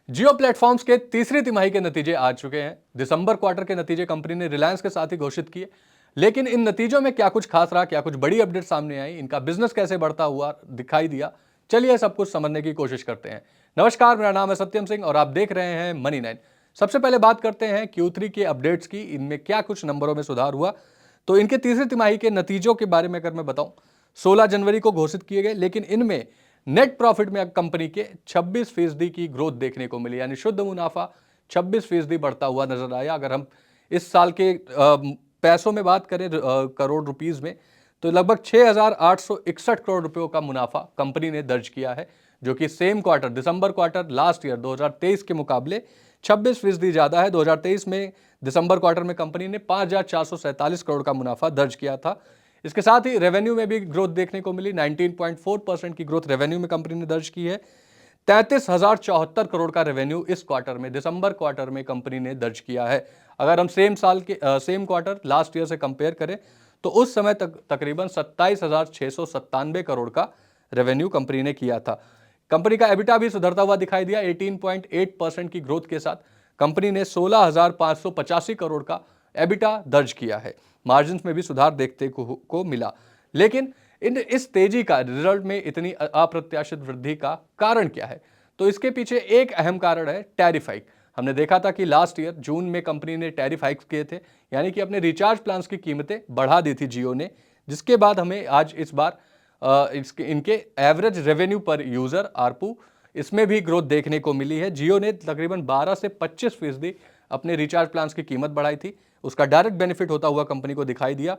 जियो platforms के तीसरी तिमाही के नतीजे आ चुके हैं। दिसंबर क्वार्टर के नतीजे कंपनी ने रिलायंस के साथ ही घोषित किए, लेकिन इन नतीजों में क्या कुछ खास रहा, क्या कुछ बड़ी अपडेट सामने आई, इनका बिजनेस कैसे बढ़ता हुआ दिखाई दिया, चलिए सब कुछ समझने की कोशिश करते हैं। नमस्कार, मेरा नाम है सत्यम सिंह और आप देख रहे हैं मनी 9। सबसे पहले बात करते हैं Q3 के अपडेट्स की। इनमें क्या कुछ नंबरों में सुधार हुआ। तो इनके तीसरी तिमाही के नतीजों के बारे में अगर मैं बताऊं, 16 जनवरी को घोषित किए गए, लेकिन इनमें नेट प्रॉफिट में कंपनी के 26% की ग्रोथ देखने को मिली, यानी शुद्ध मुनाफा 26% बढ़ता हुआ नजर आया। अगर हम इस साल के पैसों में बात करें, करोड़ रुपीस में, तो लगभग 6,861 करोड़ रुपयों का मुनाफा कंपनी ने दर्ज किया है, जो कि सेम क्वार्टर दिसंबर क्वार्टर लास्ट ईयर 2023 के मुकाबले 26% ज्यादा है। 2023 में दिसंबर क्वार्टर में कंपनी ने 5,447 करोड़ का मुनाफा दर्ज किया था। इसके साथ ही रेवेन्यू में भी ग्रोथ देखने को मिली। 19.4% की ग्रोथ रेवेन्यू में कंपनी ने दर्ज की है। 33,074 करोड़ का रेवेन्यू इस क्वार्टर में, दिसंबर क्वार्टर में कंपनी ने दर्ज किया है। अगर हम सेम क्वार्टर लास्ट ईयर से कंपेयर करें तो उस समय तक तकरीबन 27,697 करोड़ का रेवेन्यू कंपनी ने किया था। कंपनी का एबिटा भी सुधरता हुआ दिखाई दिया। 18.8% की ग्रोथ के साथ कंपनी ने 16,585 करोड़ का एबिटा दर्ज किया है। मार्जिन में भी सुधार देखते को मिला। लेकिन इस तेजी का रिजल्ट में इतनी अप्रत्याशित वृद्धि का कारण क्या है? तो इसके पीछे एक अहम कारण है टैरिफ हाइक। हमने देखा था कि लास्ट ईयर जून में कंपनी ने टैरिफ हाइक किए थे, यानी कि अपने रिचार्ज प्लान्स की कीमतें बढ़ा दी थी जियो ने, जिसके बाद हमें आज इस बार इनके एवरेज रेवेन्यू पर यूजर आरपू, इसमें भी ग्रोथ देखने को मिली है। जियो ने तकरीबन 12 से 25% अपने रिचार्ज प्लान्स की कीमत बढ़ाई थी। उसका डायरेक्ट बेनिफिट होता हुआ कंपनी को दिखाई दिया।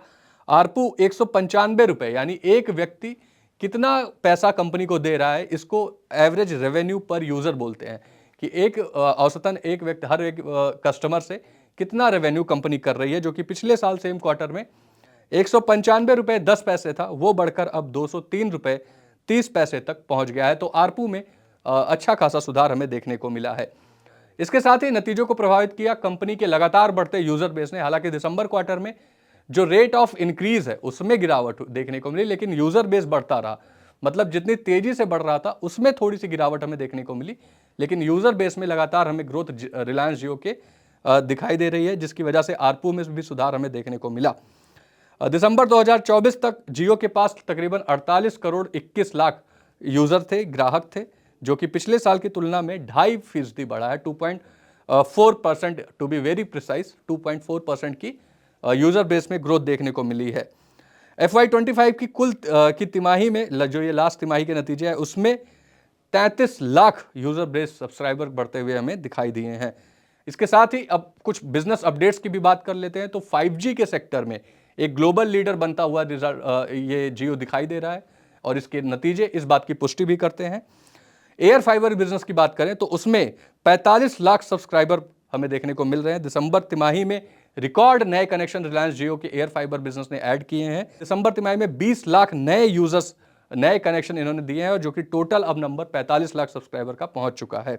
आरपू 195 रुपए, यानी एक व्यक्ति कितना पैसा कंपनी को दे रहा है, इसको एवरेज रेवेन्यू पर यूजर बोलते हैं कि एक औसतन एक व्यक्ति, हर एक कस्टमर से कितना रेवेन्यू कंपनी कर रही है, जो कि पिछले साल सेम क्वार्टर में 195 रुपए 10 पैसे था, वो बढ़कर अब 203 रुपए 30 पैसे तक पहुंच गया है। तो आरपू में अच्छा खासा सुधार हमें देखने को मिला है। इसके साथ ही नतीजों को प्रभावित किया कंपनी के लगातार बढ़ते यूजर बेस ने। हालांकि दिसंबर क्वार्टर में जो रेट ऑफ इंक्रीज है उसमें गिरावट देखने को मिली, लेकिन यूजर बेस बढ़ता रहा। मतलब जितनी तेजी से बढ़ रहा था उसमें थोड़ी सी गिरावट हमें देखने को मिली, लेकिन यूजर बेस में लगातार हमें ग्रोथ रिलायंस जियो के दिखाई दे रही है, जिसकी वजह से आरपू में भी सुधार हमें देखने को मिला। दिसंबर 2024 तक जियो के पास तकरीबन 48 करोड़ 21 लाख यूजर थे, ग्राहक थे, जो कि पिछले साल की तुलना में 2.5% बढ़ा है। 2.4%, टू बी वेरी प्रिसाइज 2.4% की यूजर बेस में ग्रोथ देखने को मिली है। FY25 की कुल की तिमाही में, जो ये लास्ट तिमाही के नतीजे हैं, उसमें 33 लाख यूजर बेस सब्सक्राइबर बढ़ते हुए हमें दिखाई दिए हैं। इसके साथ ही अब कुछ बिजनेस अपडेट्स की भी बात कर लेते हैं। तो 5G के सेक्टर में एक ग्लोबल लीडर बनता हुआ रिजल्ट ये जियो दिखाई दे रहा है, और इसके नतीजे इस बात की पुष्टि भी करते हैं। एयर फाइबर बिजनेस की बात करें तो उसमें 45 लाख सब्सक्राइबर हमें देखने को मिल रहे हैं। दिसंबर तिमाही में रिकॉर्ड नए कनेक्शन रिलायंस जियो के एयर फाइबर बिजनेस ने ऐड किए हैं। दिसंबर तिमाही में 20 लाख नए यूजर्स, नए कनेक्शन इन्होंने दिए हैं, और जो कि टोटल अब नंबर 45 लाख सब्सक्राइबर का पहुंच चुका है।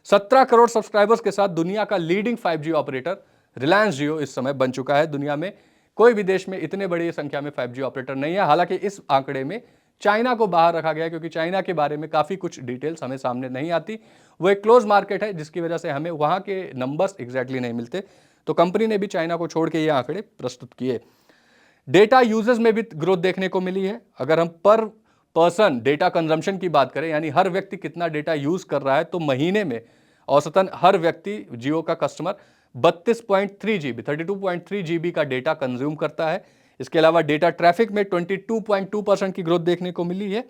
17 करोड़ सब्सक्राइबर्स के साथ दुनिया का लीडिंग 5G ऑपरेटर रिलायंस जियो इस समय बन चुका है। दुनिया में कोई भी देश में इतने बड़ी संख्या में 5G ऑपरेटर नहीं है। हालांकि इस आंकड़े में चाइना को बाहर रखा गया है, क्योंकि चाइना के बारे में काफी कुछ डिटेल्स हमें सामने नहीं आती। वो एक क्लोज मार्केट है, जिसकी वजह से हमें वहां के नंबर्स एग्जैक्टली नहीं मिलते। तो कंपनी ने भी चाइना को छोड़ के ये आंकड़े प्रस्तुत किए। डेटा यूजेस में भी ग्रोथ देखने को मिली है। अगर हम पर पर्सन डेटा कंजम्पशन की बात करें, यानी हर व्यक्ति कितना डेटा यूज कर रहा है, तो महीने में औसतन हर व्यक्ति, जियो का कस्टमर 32.3 GB 32.3 GB का डेटा कंज्यूम करता है। इसके अलावा डेटा ट्रैफिक में 22.2% की ग्रोथ देखने को मिली है।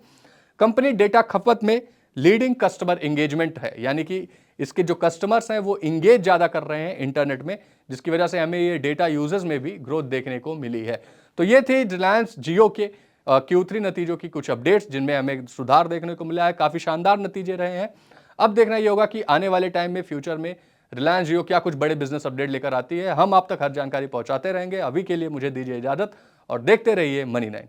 कंपनी डेटा खपत में लीडिंग कस्टमर एंगेजमेंट है, यानी कि इसके जो कस्टमर्स हैं वो इंगेज ज्यादा कर रहे हैं इंटरनेट में, जिसकी वजह से हमें ये डेटा यूजर्स में भी ग्रोथ देखने को मिली है। तो ये थे रिलायंस जियो के Q3 नतीजों की कुछ अपडेट्स, जिनमें हमें सुधार देखने को मिला है। काफी शानदार नतीजे रहे हैं। अब देखना ये होगा कि आने वाले टाइम में, फ्यूचर में रिलायंस जियो क्या कुछ बड़े बिजनेस अपडेट लेकर आती है। हम आप तक हर जानकारी पहुंचाते रहेंगे। अभी के लिए मुझे दीजिए इजाजत और देखते रहिए मनी 9।